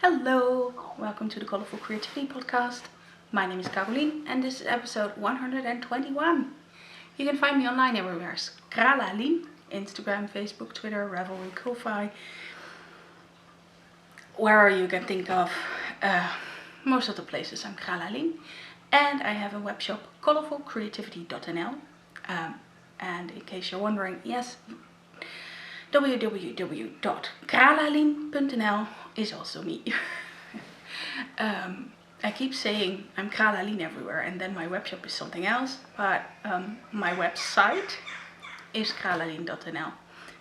Hello, welcome to the Colourful Creativity podcast. My name is Carolien and this is episode 121. You can find me online everywhere as Carolien, Instagram, Facebook, Twitter, Ravelry, Ko-fi, where you can think of. Most of the places I'm Carolien. And I have a web shop, colourfulcreativity.nl. And in case you're wondering, yes, www.carolien.nl is also me. I keep saying I'm Carolien everywhere and then my webshop is something else, but my website is carolien.nl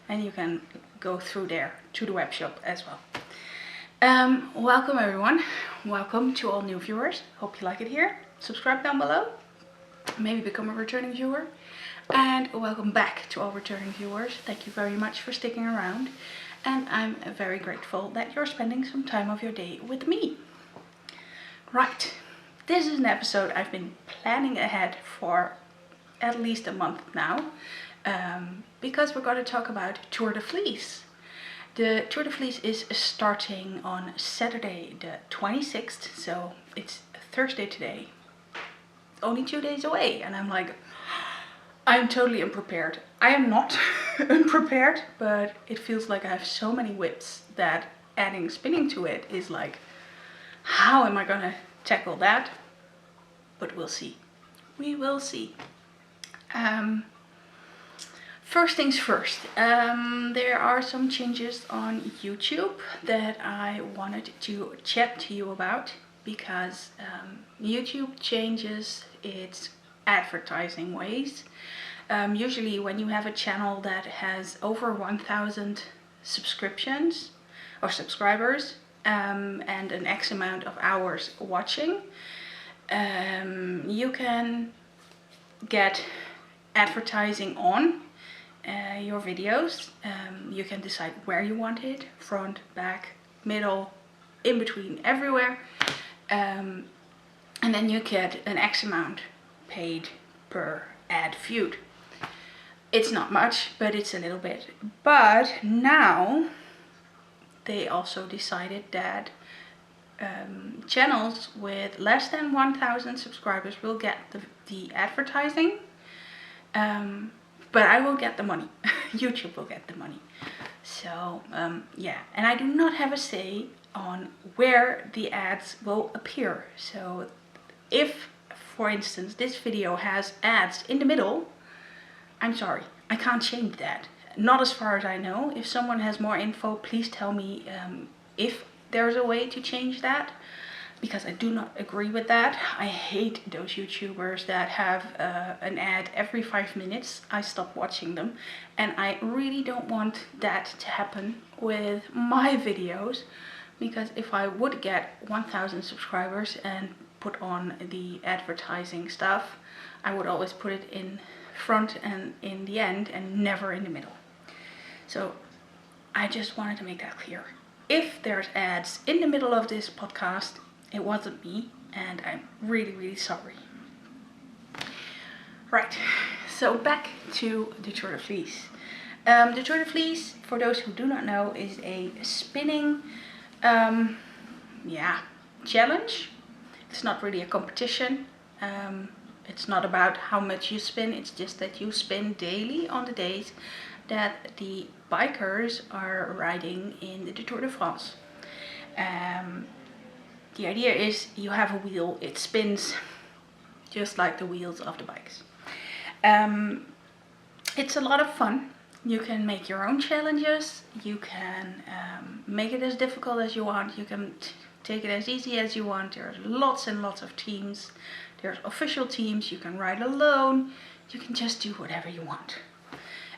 and you can go through there to the webshop as well. Welcome everyone, welcome to all new viewers, hope you like it here. Subscribe down below, maybe become a returning viewer. And welcome back to all returning viewers. Thank you very much for sticking around. And I'm very grateful that you're spending some time of your day with me. Right, this is an episode I've been planning ahead for at least a month now. Because we're going to talk about Tour de Fleece. The Tour de Fleece is starting on Saturday the 26th. So it's Thursday today. Only 2 days away. And I'm like, I'm totally unprepared. I am not unprepared, but it feels like I have so many whips that adding spinning to it is like, how am I gonna tackle that? But we'll see. We will see. First things first, there are some changes on YouTube that I wanted to chat to you about because YouTube changes its advertising ways. Usually when you have a channel that has over 1,000 subscriptions or subscribers and an X amount of hours watching, you can get advertising on your videos. You can decide where you want it, front, back, middle, in between, everywhere, and then you get an X amount paid per ad viewed. It's not much, but it's a little bit. But now they also decided that channels with less than 1,000 subscribers will get the advertising, but I will get the money. YouTube will get the money. So yeah, and I do not have a say on where the ads will appear. So if, for instance, this video has ads in the middle, I'm sorry, I can't change that. Not as far as I know. If someone has more info, please tell me if there's a way to change that, because I do not agree with that. I hate those YouTubers that have an ad every 5 minutes. I stop watching them, and I really don't want that to happen with my videos, because if I would get 1,000 subscribers and put on the advertising stuff, I would always put it in front and in the end and never in the middle. So I just wanted to make that clear. If there's ads in the middle of this podcast, it wasn't me, and I'm really sorry. Right, so back to the Tour de Fleece. The Tour de Fleece, for those who do not know, is a spinning challenge. It's not really a competition. It's not about how much you spin. It's just that you spin daily on the days that the bikers are riding in the Tour de France. The idea is you have a wheel. It spins just like the wheels of the bikes. It's a lot of fun. You can make your own challenges. You can make it as difficult as you want. You can take it as easy as you want. There's lots and lots of teams. There's official teams. You can ride alone. You can just do whatever you want.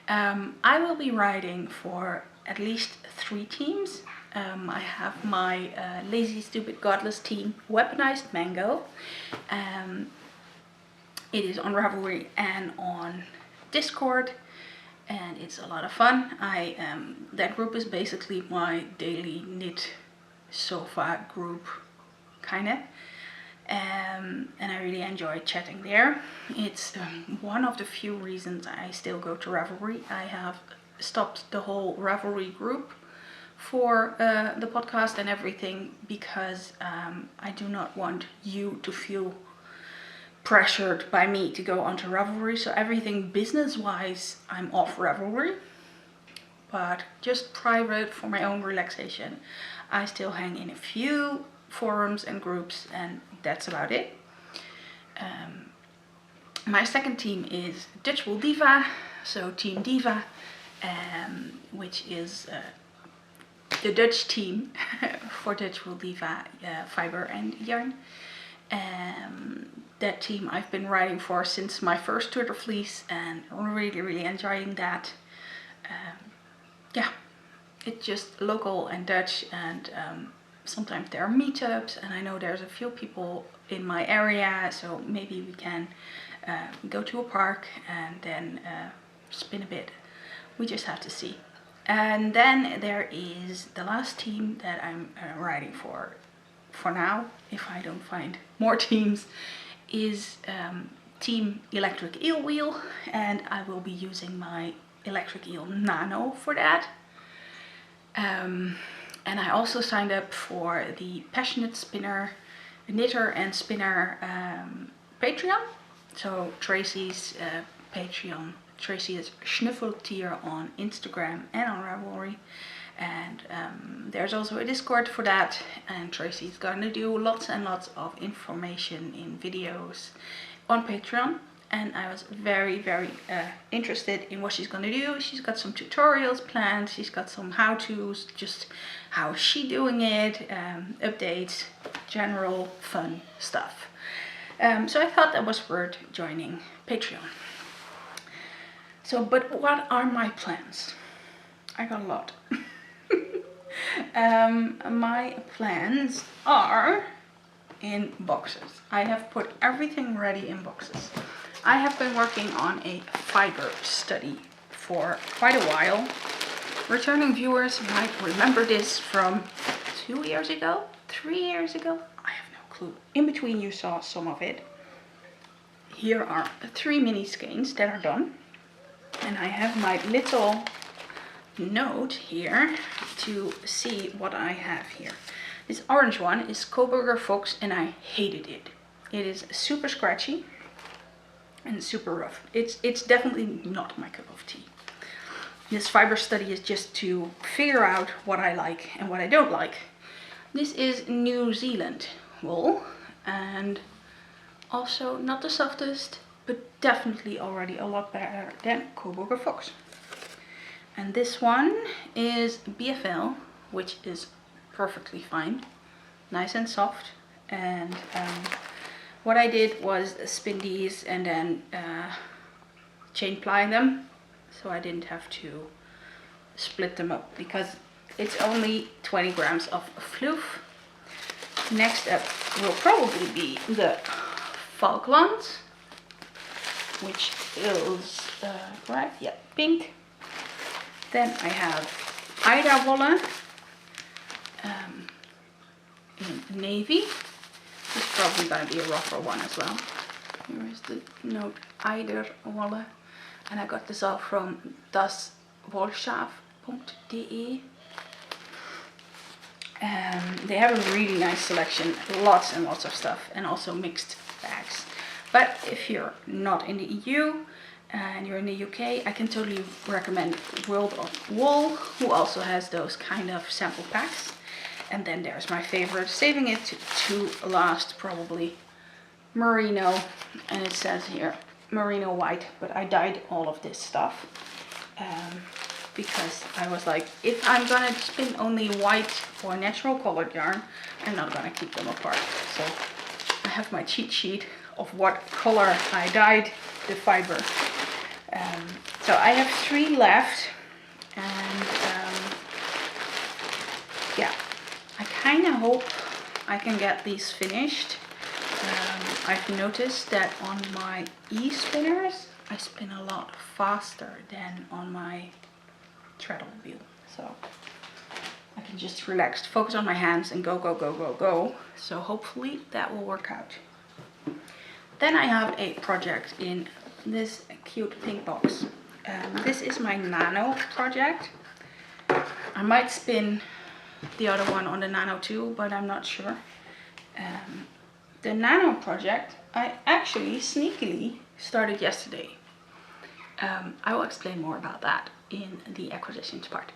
I will be riding for at least 3 teams. I have my Lazy Stupid Godless team, Weaponized Mango. It is on Ravelry and on Discord, and it's a lot of fun. That group is basically my daily knit sofa group, kinda. And I really enjoy chatting there. It's one of the few reasons I still go to Ravelry. I have stopped the whole Ravelry group for the podcast and everything, because I do not want you to feel pressured by me to go onto Ravelry. So everything business-wise, I'm off Ravelry, but just private for my own relaxation, I still hang in a few forums and groups, and that's about it. My second team is Dutch Wool Diva, so Team Diva, which is the Dutch team for Dutch Wool Diva fiber and yarn. That team I've been writing for since my first Tour de Fleece, and really enjoying that. Yeah, it's just local and Dutch, and sometimes there are meetups, and I know there's a few people in my area, so maybe we can go to a park and then spin a bit. We just have to see. And then there is the last team that I'm writing for now, if I don't find more teams, is Team Electric Eel Wheel, and I will be using my Electric Eel Nano for that. And I also signed up for the Passionate Spinner, Knitter and Spinner Patreon. So Tracy's Patreon. Tracy is Schnuffeltier on Instagram and on Ravelry. And there's also a Discord for that, and Tracy's gonna do lots and lots of information in videos on Patreon, and I was very interested in what she's gonna do. She's got some tutorials planned, she's got some how-tos, just how she doing it, updates, general fun stuff. So I thought that was worth joining Patreon. So, but what are my plans? I got a lot. My plans are in boxes. I have put everything ready in boxes. I have been working on a fiber study for quite a while. Returning viewers might remember this from 2 years ago, 3 years ago. I have no clue. In between you saw some of it. Here are 3 mini skeins that are done. And I have my little note here to see what I have here. This orange one is Coburger Fox, and I hated it. It is super scratchy and super rough. It's definitely not my cup of tea. This fiber study is just to figure out what I like and what I don't like. This is New Zealand wool, and also not the softest, but definitely already a lot better than Coburger Fox. And this one is BFL, which is perfectly fine, nice and soft. And what I did was spin these and then chain ply them, so I didn't have to split them up, because it's only 20 grams of fluff. Next up will probably be the Falklands, which is right, yeah, pink. Then I have Ida Wolle in navy. This is probably going to be a rougher one as well. Here is the note Ida Wolle, and I got this all from daswolschaaf.de. They have a really nice selection, lots and lots of stuff, and also mixed bags. But if you're not in the EU and you're in the UK, I can totally recommend World of Wool, who also has those kind of sample packs. And then there's my favorite, saving it to last probably, merino, and it says here merino white, but I dyed all of this stuff because I was like, if I'm gonna spin only white or natural colored yarn, I'm not gonna keep them apart. So I have my cheat sheet of what color I dyed the fiber. So I have 3 left, and yeah, I kind of hope I can get these finished. I've noticed that on my e-spinners I spin a lot faster than on my treadle wheel, so I can just relax, focus on my hands and go. So hopefully that will work out. Then I have a project in this cute pink box. This is my nano project. I might spin the other one on the Nano too, but I'm not sure. The Nano project I actually sneakily started yesterday. I will explain more about that in the acquisitions part.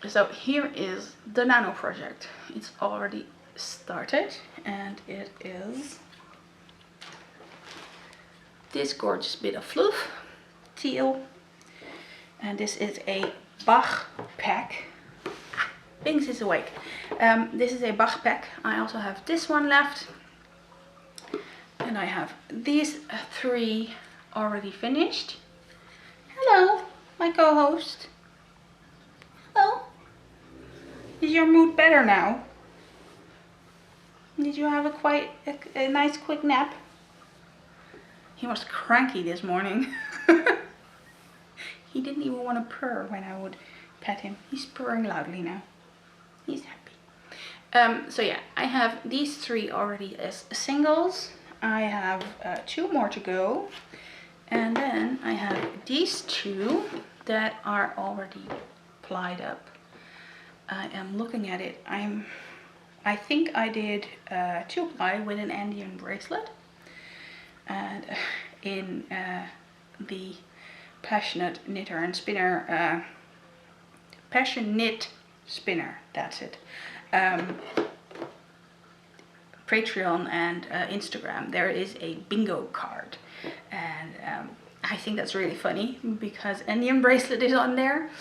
So here is the Nano project. It's already started, and it is this gorgeous bit of fluff, teal, and this is a Bach pack. Binks is awake. This is a Bach pack. I also have this one left, and I have these 3 already finished. Hello, my co-host. Hello. Is your mood better now? Did you have a nice quick nap? He was cranky this morning. He didn't even want to purr when I would pet him. He's purring loudly now. He's happy. So yeah, I have these 3 already as singles. I have 2 more to go. And then I have these 2 that are already plied up. I am looking at it. I think I did 2-ply with an Andean bracelet. And in the Passionate Knitter and Spinner, Passion Knit Spinner, that's it. Patreon and Instagram, there is a bingo card, and I think that's really funny because Andean bracelet is on there,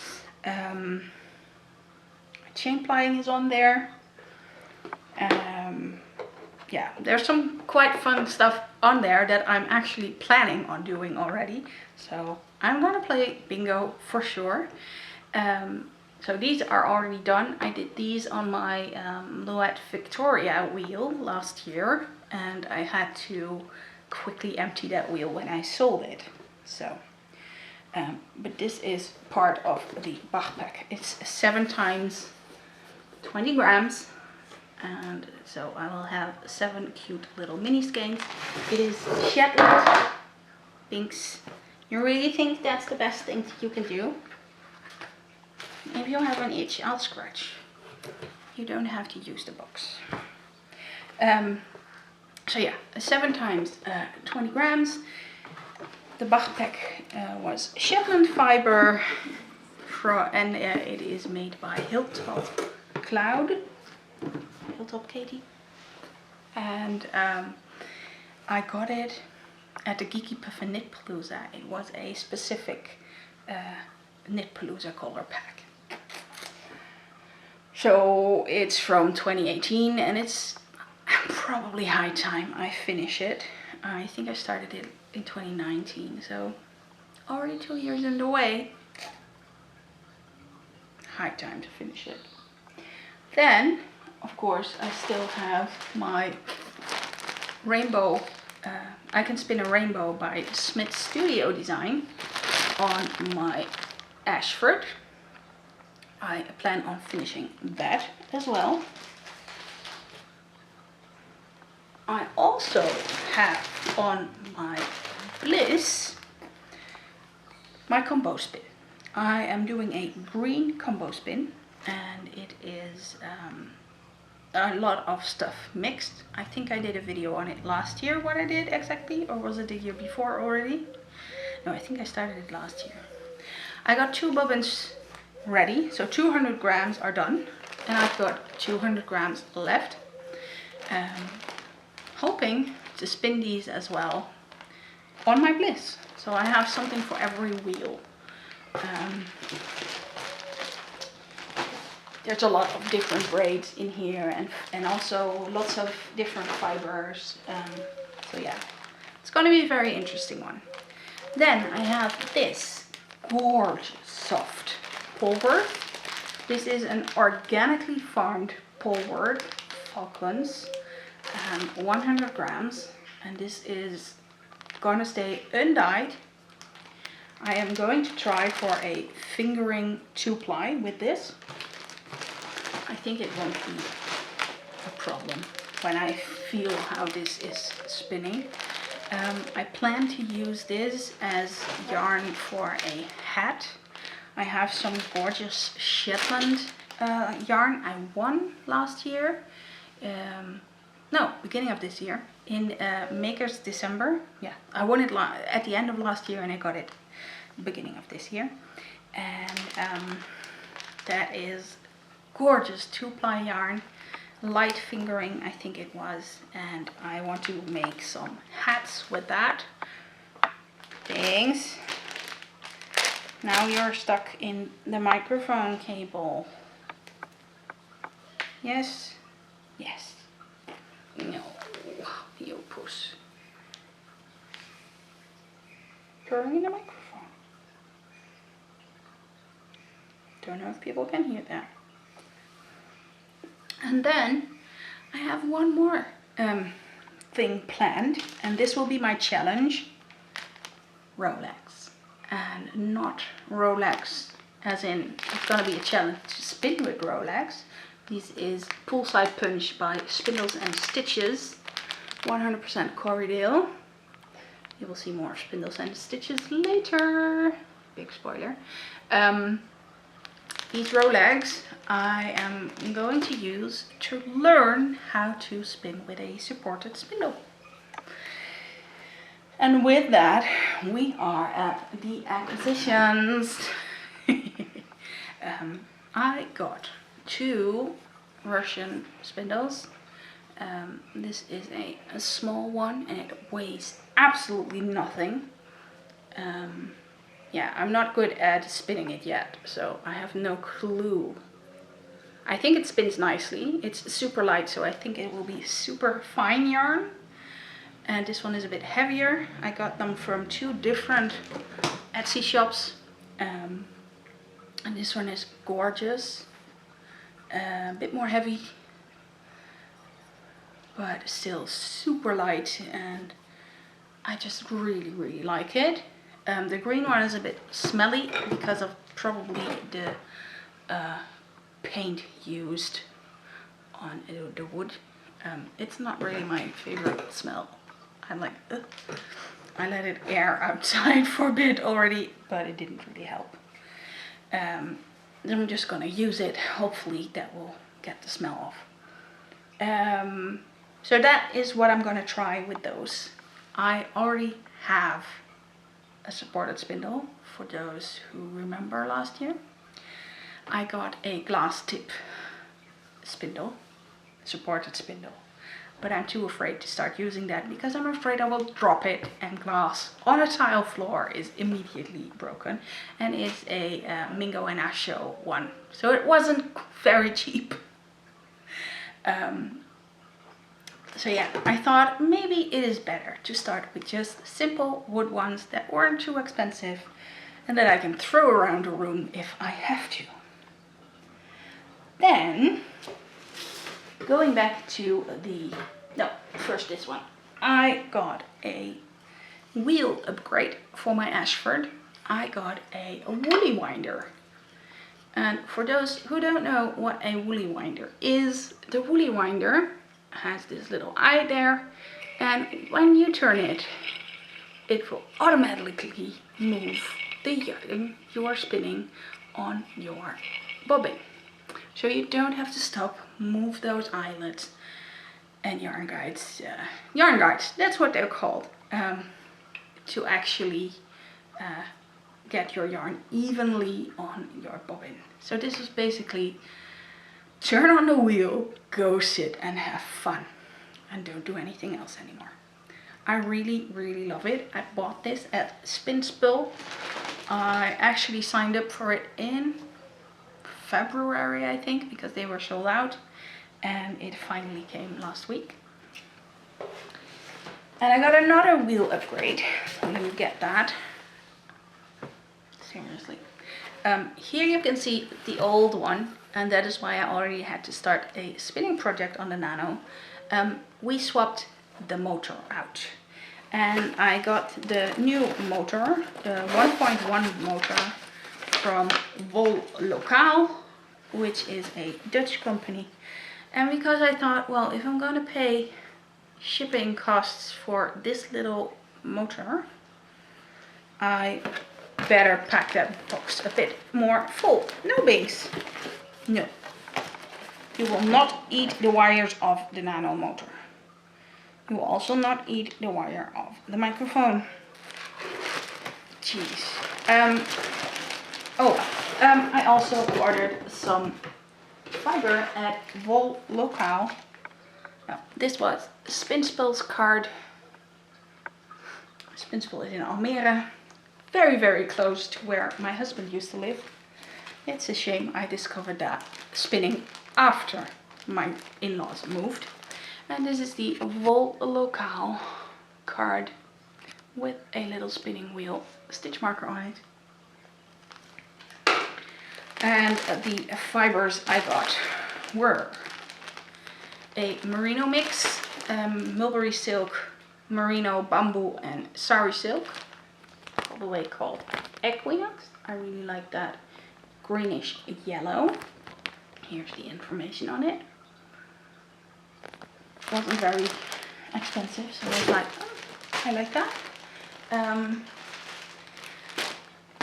chain plying is on there. Yeah, there's some quite fun stuff on there that I'm actually planning on doing already. So I'm gonna play bingo for sure. So these are already done. I did these on my Luette Victoria wheel last year, and I had to quickly empty that wheel when I sold it. So, but this is part of the Bach pack. It's 7 times 20 grams. And so I will have 7 cute little mini skeins. It is Shetland. Binks, you really think that's the best thing you can do? If you have an itch, I'll scratch. You don't have to use the box. So yeah, 7 times 20 grams. The Bach pack was Shetland fiber, and it is made by Hilltop Cloud. Hilltop Katie. And I got it at the Geeky Puffin Knit Palooza. It was a specific Knit Palooza color pack. So it's from 2018, and it's probably high time I finish it. I think I started it in 2019, so already 2 years in the way. High time to finish it. Then, of course, I still have my rainbow, I Can Spin a Rainbow by Smith Studio Design on my Ashford. I plan on finishing that as well. I also have on my Bliss my combo spin. I am doing a green combo spin, and it is a lot of stuff mixed. I think I did a video on it last year, what I did exactly, or was it the year before already? No, I think I started it last year. I got 2 bobbins ready, so 200 grams are done, and I've got 200 grams left. Hoping to spin these as well on my Bliss, so I have something for every wheel. There's a lot of different braids in here, and also lots of different fibers. So yeah, it's gonna be a very interesting one. Then I have this gorgeous soft Polwarth. This is an organically farmed Polwarth Falcons, 100 grams, and this is gonna stay undyed. I am going to try for a fingering 2-ply with this. I think it won't be a problem when I feel how this is spinning. I plan to use this as yarn for a hat. I have some gorgeous Shetland yarn I won last year. No, beginning of this year in Makers December. Yeah, I won it at the end of last year and I got it beginning of this year. And that is gorgeous 2-ply yarn, light fingering I think it was, and I want to make some hats with that. Thanks. Now you're stuck in the microphone cable. Yes, yes. No, you puss. Turning in the microphone. Don't know if people can hear that. And then I have one more thing planned, and this will be my challenge. Rolags. And not rolags as in it's gonna be a challenge to spin with rolags. This is Poolside Punch by Spindles and Stitches, 100% Corriedale. You will see more Spindles and Stitches later. Big spoiler. These rolags I am going to use to learn how to spin with a supported spindle. And with that, we are at the acquisitions. I got 2 Russian spindles. This is a small one and it weighs absolutely nothing. Yeah, I'm not good at spinning it yet, so I have no clue. I think it spins nicely. It's super light, so I think it will be super fine yarn. And this one is a bit heavier. I got them from 2 different Etsy shops. And this one is gorgeous. A bit more heavy, but still super light, and I just really like it. The green one is a bit smelly because of probably the paint used on the wood. It's not really my favorite smell. I'm like, ugh. I let it air outside for a bit already, but it didn't really help. Then I'm just gonna use it. Hopefully that will get the smell off. So that is what I'm gonna try with those. I already have a supported spindle, for those who remember last year. I got a glass tip spindle, supported spindle, but I'm too afraid to start using that because I'm afraid I will drop it and glass on a tile floor is immediately broken, and it's a Mingo and Asho one, so it wasn't very cheap. So yeah, I thought maybe it is better to start with just simple wood ones that weren't too expensive and that I can throw around the room if I have to. Then, going back to first this one. I got a wheel upgrade for my Ashford. I got a woolly winder. And for those who don't know what a woolly winder is, the woolly winder has this little eye there, and when you turn it, it will automatically move the yarn you are spinning on your bobbin. So you don't have to stop, move those eyelets and yarn guides, that's what they're called, to actually get your yarn evenly on your bobbin. So this is basically turn on the wheel, go sit and have fun, and don't do anything else anymore. I really love it. I bought this at Spinspill. I actually signed up for it in February, I think, because they were sold out, and it finally came last week. And I got another wheel upgrade. You get that. Seriously. Here you can see the old one, and that is why I already had to start a spinning project on the Nano. We swapped the motor out, and I got the new motor, the 1.1 motor from Vol Lokaal, which is a Dutch company. And because I thought, well, if I'm gonna pay shipping costs for this little motor, I better pack that box a bit more full. No Binks. No. You will not eat the wires of the nano motor. You will also not eat the wire of the microphone. Jeez. I also ordered some fiber at Vol Lokaal. This was Spindles card. Spindles is in Almere. Very, very close to where my husband used to live. It's a shame I discovered that spinning after my in-laws moved. And this is the Vol Lokaal card with a little spinning wheel stitch marker on it. And the fibers I got were a merino mix, mulberry silk, merino, bamboo and sari silk, all the way called Equinox. I really like that greenish yellow. Here's the information on it. Wasn't very expensive, so I was like, oh, I like that.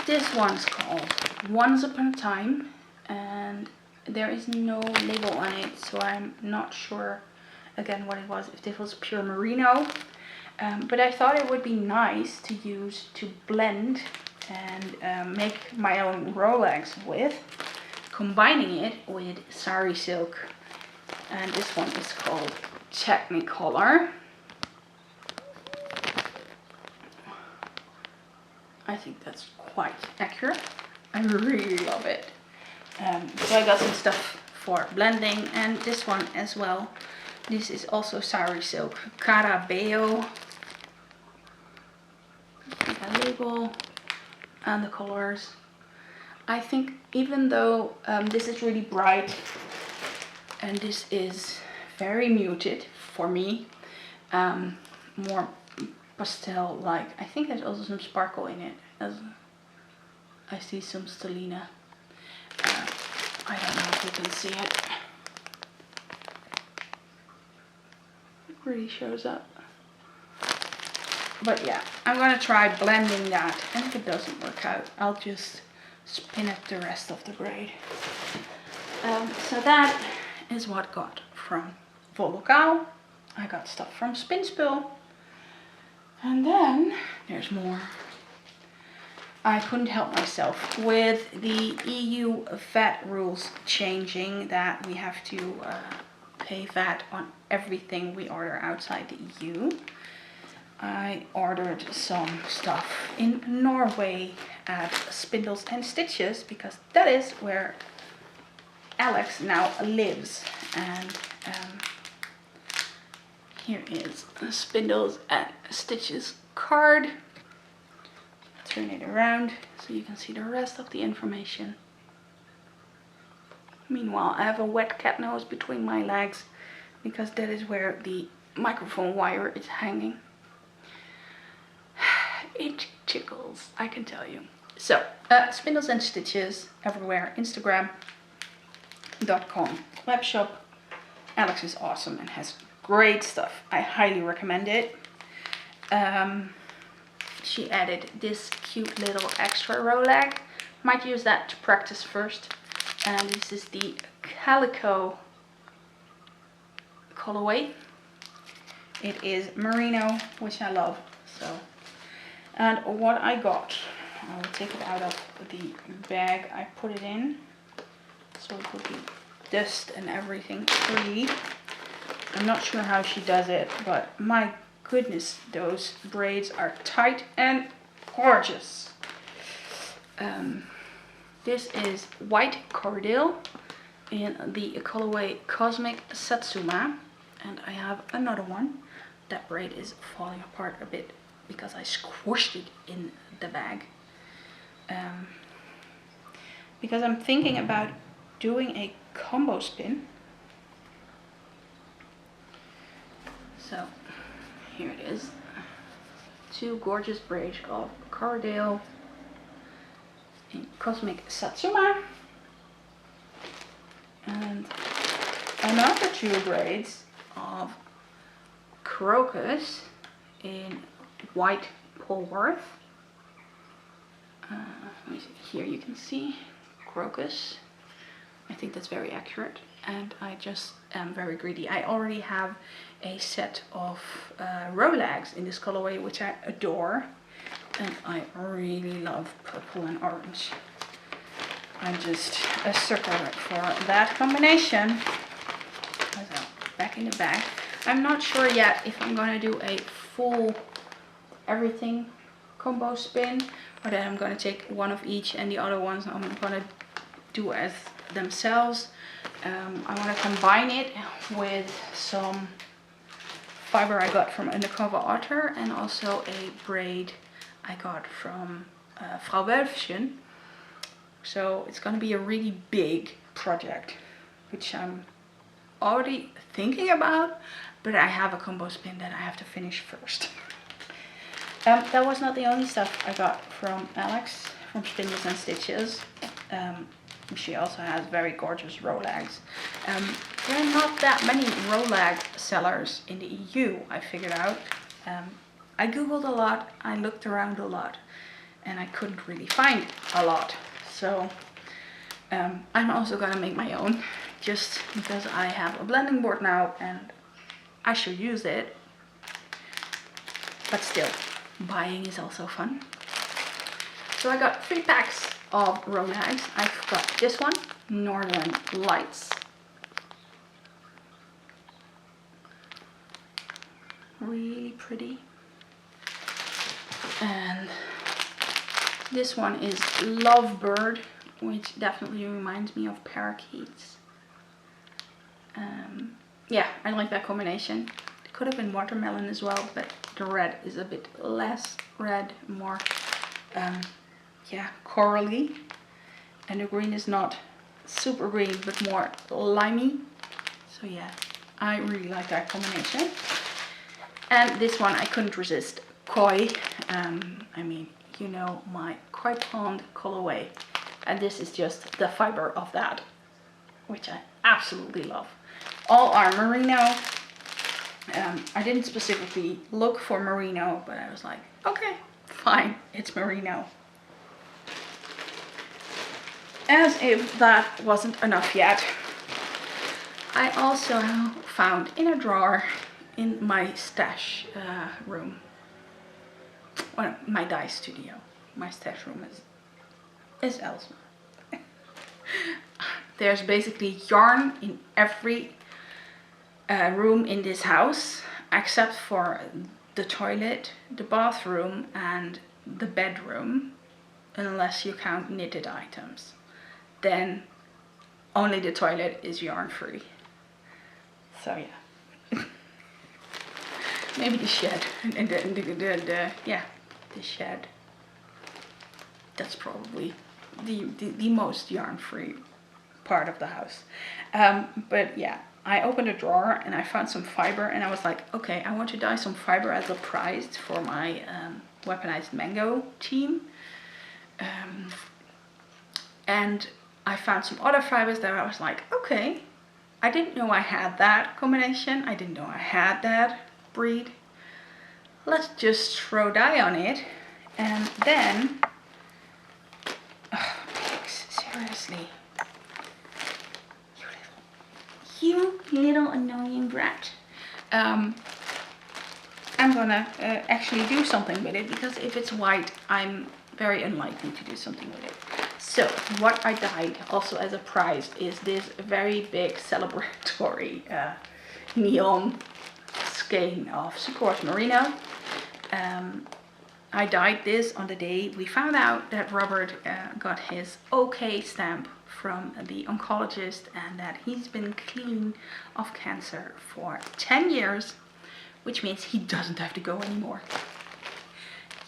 This one's called Once Upon a Time, and there is no label on it, so I'm not sure again what it was, if this was pure merino. But I thought it would be nice to use to blend and make my own rolags with, combining it with sari silk. And this one is called Technicolor. I think that's quite accurate. I really love it. So I got some stuff for blending, and this one as well. This is also sari silk, Carabeo. The label and the colors. I think even though this is really bright and this is very muted for me, more pastel like. I think there's also some sparkle in it, as I see some stellina. I don't know if you can see it. It really shows up. But yeah, I'm gonna try blending that, and if it doesn't work out, I'll just spin up the rest of the braid. So that is what I got from Vol Lokaal. I got stuff from Spinspill. And then there's more. I couldn't help myself with the EU VAT rules changing, that we have to pay VAT on everything we order outside the EU. I ordered some stuff in Norway at Spindles and Stitches, because that is where Alex now lives. And here is a Spindles and Stitches card. Turn it around so you can see the rest of the information. Meanwhile, I have a wet cat nose between my legs, because that is where the microphone wire is hanging. It tickles, I can tell you. So, Spindles and Stitches everywhere. Instagram.com, webshop. Alex is awesome and has great stuff. I highly recommend it. She added this cute little extra rolag. Might use that to practice first. And this is the Calico colorway. It is merino, which I love. So, and what I got, I will take it out of the bag I put it in, so it will be dust and everything free. I'm not sure how she does it, but my goodness, those braids are tight and gorgeous. This is white cordial in the colorway Cosmic Satsuma, and I have another one. That braid is falling apart a bit because I squished it in the bag. Because I'm thinking about doing a combo spin. So here it is. Two gorgeous braids of cordial in Cosmic Satsuma, and another two braids of Crocus in White Polwarth. Here you can see crocus. I think that's very accurate, and I just am very greedy. I already have a set of rolags in this colorway, which I adore, and I really love purple and orange. I'm just a sucker for that combination. So, back in the bag. I'm not sure yet if I'm gonna do a full everything combo spin, or that I'm gonna take one of each and the other ones I'm gonna do as themselves. I want to combine it with some fiber I got from Undercover Otter and also a braid I got from Frau Wölfchen. So it's going to be a really big project, which I'm already thinking about, but I have a combo spin that I have to finish first. That was not the only stuff I got from Alex from Spindles and Stitches. She also has very gorgeous rolags. There are not that many rolag sellers in the EU, I figured out. I googled a lot, I looked around a lot, and I couldn't really find a lot. So I'm also gonna make my own, just because I have a blending board now and I should use it. But still, buying is also fun. So I got 3 packs of rolags. I've got this one, Northern Lights. Really pretty. And this one is Lovebird, which definitely reminds me of parakeets. Yeah, I like that combination. It could have been watermelon as well, but the red is a bit less red, more yeah, corally, and the green is not super green but more limey. So yeah, I really like that combination. And this one I couldn't resist, Koi. I mean, you know, my Koi Pond colorway, and this is just the fiber of that, which I absolutely love. All are merino. I didn't specifically look for merino, but I was like, okay, fine, it's merino. As if that wasn't enough yet, I also found in a drawer in my stash room, well, my dye studio. My stash room is elsewhere. There's basically yarn in every room in this house, except for the toilet, the bathroom, and the bedroom, unless you count knitted items. Then only the toilet is yarn free. So yeah. Maybe the shed, and yeah, the shed. That's probably the most yarn free part of the house. But yeah, I opened a drawer and I found some fiber, and I was like, okay, I want to dye some fiber as a prize for my weaponized mango team. And I found some other fibers that I was like, okay, I didn't know I had that combination. I didn't know I had that breed. Let's just throw dye on it. And then, oh, pigs, seriously. You little annoying brat. I'm gonna actually do something with it, because if it's white, I'm very unlikely to do something with it. So what I dyed also as a prize is this very big celebratory neon skein of Sucrose Merino. I dyed this on the day we found out that Robert got his OK stamp from the oncologist, and that he's been clean of cancer for 10 years, which means he doesn't have to go anymore.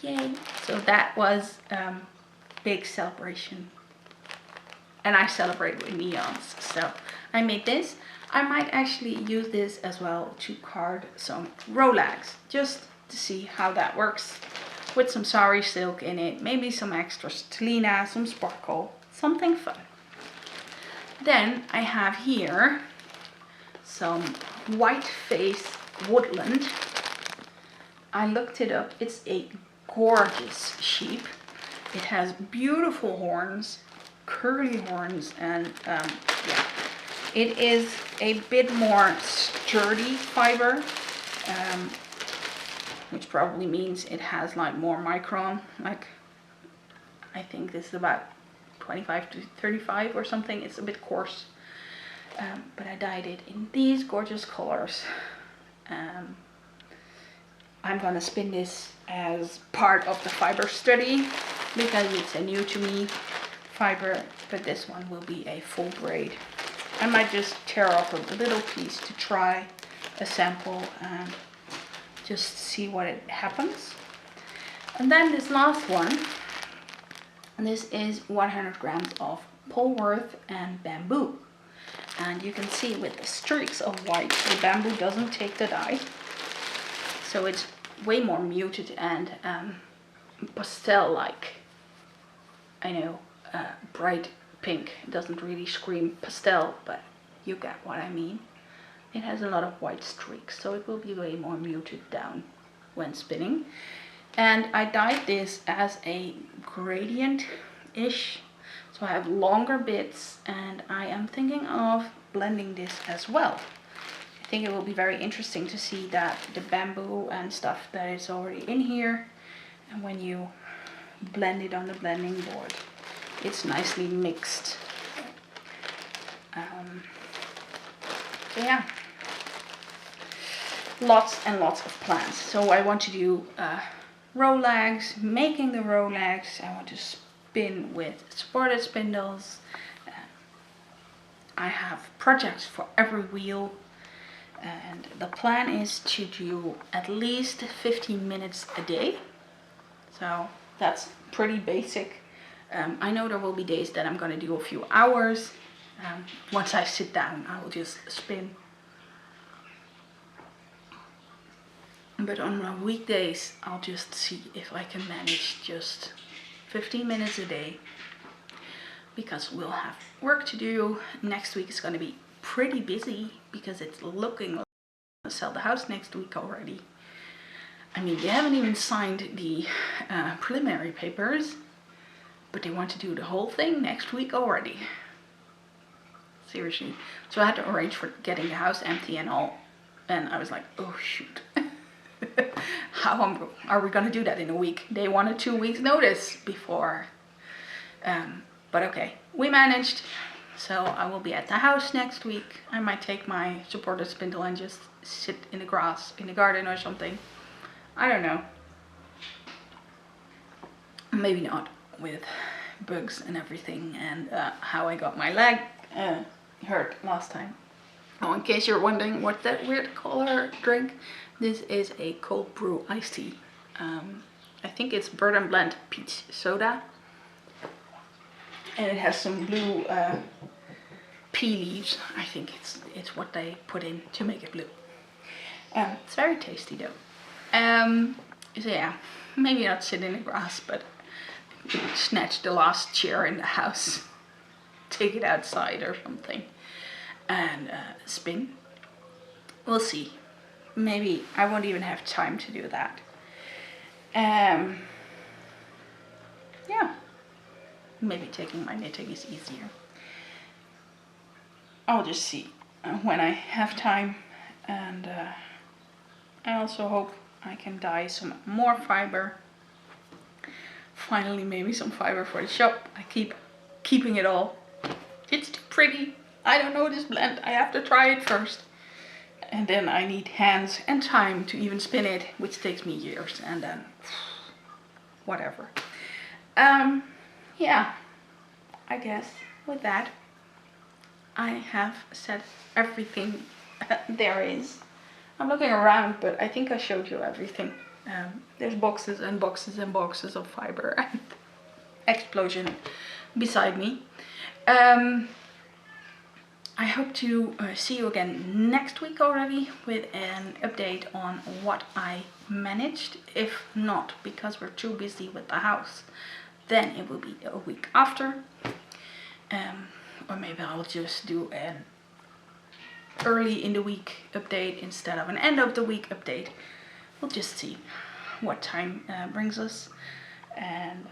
Yay! So that was big celebration. And I celebrate with neons. So I made this. I might actually use this as well to card some rolags, just to see how that works. With some sari silk in it, maybe some extra stellina, some sparkle, something fun. Then I have here some Whitefaced woodland. I looked it up. It's a gorgeous sheep. It has beautiful horns, curly horns, and yeah, it is a bit more sturdy fiber, which probably means it has like more micron, like I think this is about 25 to 35 or something. It's a bit coarse, but I dyed it in these gorgeous colors. I'm gonna spin this as part of the fiber study because it's a new to me fiber, but this one will be a full braid. I might just tear off a little piece to try a sample and just see what it happens. And then this last one, and this is 100 grams of Polwarth and bamboo. And you can see with the streaks of white, the bamboo doesn't take the dye. So it's way more muted and pastel-like. I know, bright pink. It doesn't really scream pastel, but you get what I mean. It has a lot of white streaks, so it will be way more muted down when spinning. And I dyed this as a gradient-ish, so I have longer bits, and I am thinking of blending this as well. I think it will be very interesting to see that the bamboo and stuff that is already in here, and when you blend it on the blending board, it's nicely mixed. So yeah, lots and lots of plans. So I want to do rolags, making the rolags. I want to spin with supported spindles. I have projects for every wheel, and the plan is to do at least 15 minutes a day. So that's pretty basic. I know there will be days that I'm going to do a few hours. Once I sit down, I will just spin. But on my weekdays, I'll just see if I can manage just 15 minutes a day, because we'll have work to do. Next week is going to be pretty busy because it's looking like I'm going to sell the house next week already. I mean, they haven't even signed the preliminary papers, but they want to do the whole thing next week already. Seriously. So I had to arrange for getting the house empty and all, and I was like, oh shoot. How are we gonna do that in a week? They wanted 2 weeks notice before. But okay, we managed. So I will be at the house next week. I might take my supported spindle and just sit in the grass in the garden or something. I don't know. Maybe not, with bugs and everything, and how I got my leg hurt last time. Oh, in case you're wondering what that weird color drink, this is a cold brew iced tea. I think it's Bird and Blend peach soda, and it has some blue pea leaves. I think it's what they put in to make it blue. It's very tasty though. So yeah, maybe not sit in the grass, but snatch the last chair in the house, take it outside or something, and spin. We'll see. Maybe I won't even have time to do that. Yeah, maybe taking my knitting is easier. I'll just see when I have time, and I also hope I can dye some more fiber. Finally, maybe some fiber for the shop. I keep keeping it all. It's too pretty. I don't know this blend. I have to try it first. And then I need hands and time to even spin it, which takes me years, and then whatever. Yeah, I guess with that I have said everything there is. I'm looking around, but I think I showed you everything. There's boxes and boxes and boxes of fiber and explosion beside me. I hope to see you again next week already with an update on what I managed. If not, because we're too busy with the house, then it will be a week after. Or maybe I'll just do an early in the week update instead of an end of the week update. We'll just see what time brings us. And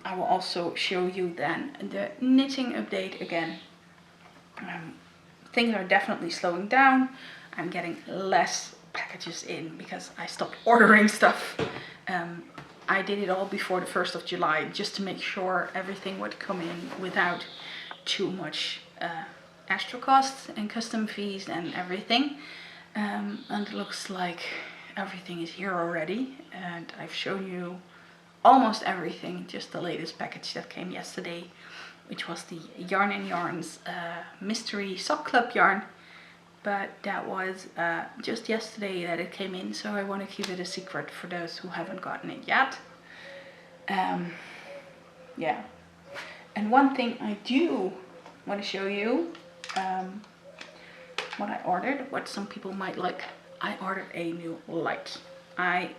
I will also show you then the knitting update again. Things are definitely slowing down. I'm getting less packages in because I stopped ordering stuff. I did it all before the 1st of July just to make sure everything would come in without too much extra costs and custom fees and everything. And it looks like everything is here already, and I've shown you almost everything, just the latest package that came yesterday, which was the Yarn and Yarns mystery sock club yarn. But that was just yesterday that it came in, so I want to keep it a secret for those who haven't gotten it yet. Yeah, and one thing I do want to show you, what I ordered, what some people might like. I ordered a new light. I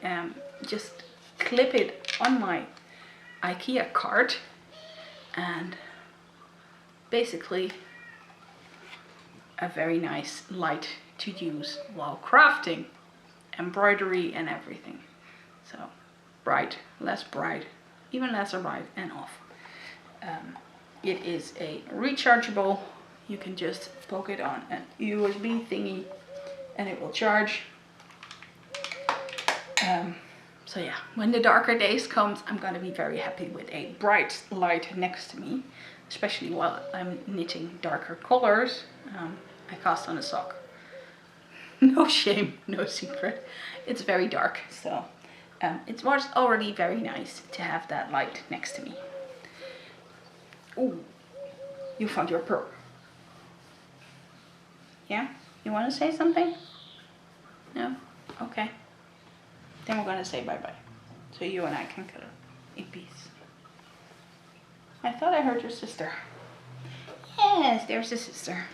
just clip it on my IKEA cart, and basically a very nice light to use while crafting, embroidery and everything. So bright, less bright, even lesser bright, and off. It is a rechargeable. You can just poke it on a USB thingy and it will charge. So yeah, when the darker days comes, I'm gonna be very happy with a bright light next to me, especially while I'm knitting darker colors. I cast on a sock. No shame, no secret. It's very dark, so it was already very nice to have that light next to me. Ooh, you found your pearl. Yeah? You want to say something? No? Okay. Then we're going to say bye-bye. So you and I can color in peace. I thought I heard your sister. Yes, there's the sister.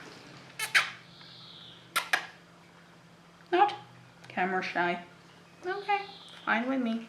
Not camera shy. Okay, fine with me.